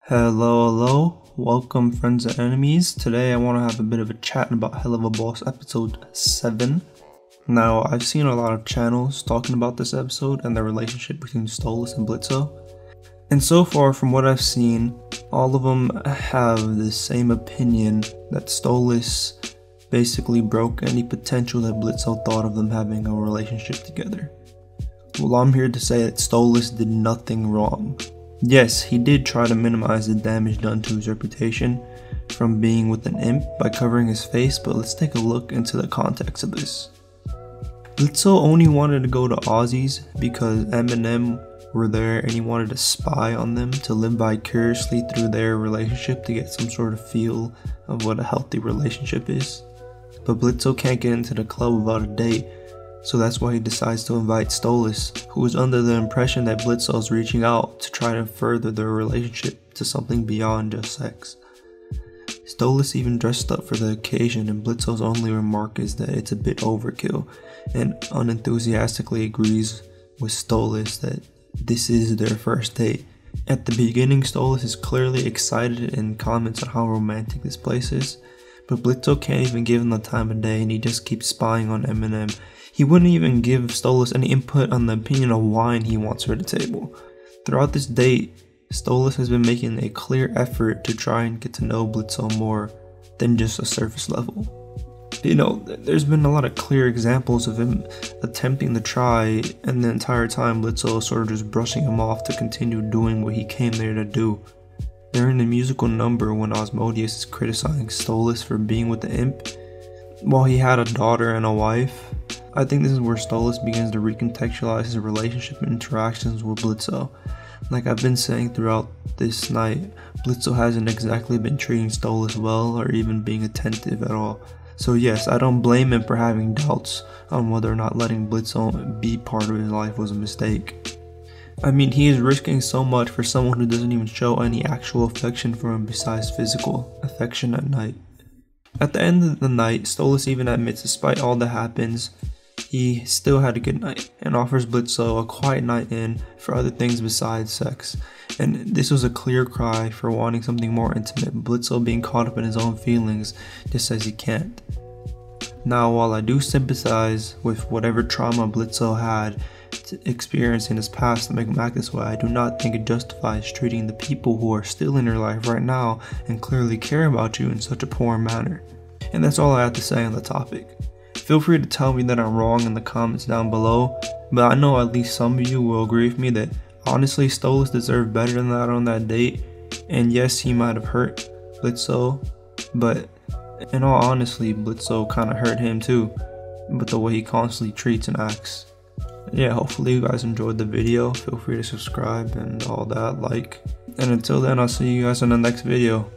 Hello, welcome friends and enemies. Today I want to have a bit of a chat about Helluvaboss episode 7. Now, I've seen a lot of channels talking about this episode and the relationship between Stolas and Blitzo. And so far from what I've seen, all of them have the same opinion that Stolas basically broke any potential that Blitzo thought of them having a relationship together. Well, I'm here to say that Stolas did nothing wrong. Yes, he did try to minimize the damage done to his reputation from being with an imp by covering his face, but let's take a look into the context of this. Blitzo only wanted to go to Ozzy's because Eminem were there and he wanted to spy on them to live vicariously through their relationship to get some sort of feel of what a healthy relationship is. But Blitzo can't get into the club without a date, so that's why he decides to invite Stolas, who is under the impression that Blitzo is reaching out to try to further their relationship to something beyond just sex. Stolas even dressed up for the occasion, and Blitzo's only remark is that it's a bit overkill, and unenthusiastically agrees with Stolas that this is their first date. At the beginning, Stolas is clearly excited and comments on how romantic this place is, but Blitzo can't even give him the time of day and he just keeps spying on Eminem. He wouldn't even give Stolas any input on the opinion of wine he wants for the table. Throughout this date, Stolas has been making a clear effort to try and get to know Blitzo more than just a surface level. You know, there's been a lot of clear examples of him attempting to try, and the entire time Blitzo is sort of just brushing him off to continue doing what he came there to do. During the musical number when Asmodeus is criticizing Stolas for being with the imp, while he had a daughter and a wife, I think this is where Stolas begins to recontextualize his relationship and interactions with Blitzo. Like I've been saying throughout this night, Blitzo hasn't exactly been treating Stolas well or even being attentive at all. So yes, I don't blame him for having doubts on whether or not letting Blitzo be part of his life was a mistake. I mean, he is risking so much for someone who doesn't even show any actual affection for him besides physical affection at night. At the end of the night, Stolas even admits despite all that happens, he still had a good night and offers Blitzo a quiet night in for other things besides sex. And this was a clear cry for wanting something more intimate, Blitzo being caught up in his own feelings just says he can't. Now, while I do sympathize with whatever trauma Blitzo had to experience in his past to make him act this way, I do not think it justifies treating the people who are still in your life right now and clearly care about you in such a poor manner. And that's all I have to say on the topic. Feel free to tell me that I'm wrong in the comments down below, but I know at least some of you will agree with me that honestly Stolas deserved better than that on that date, and yes, he might have hurt Blitzo, but in all honesty, Blitzo kind of hurt him too, but the way he constantly treats and acts. Yeah, hopefully you guys enjoyed the video. Feel free to subscribe and all that, like, and until then, I'll see you guys in the next video.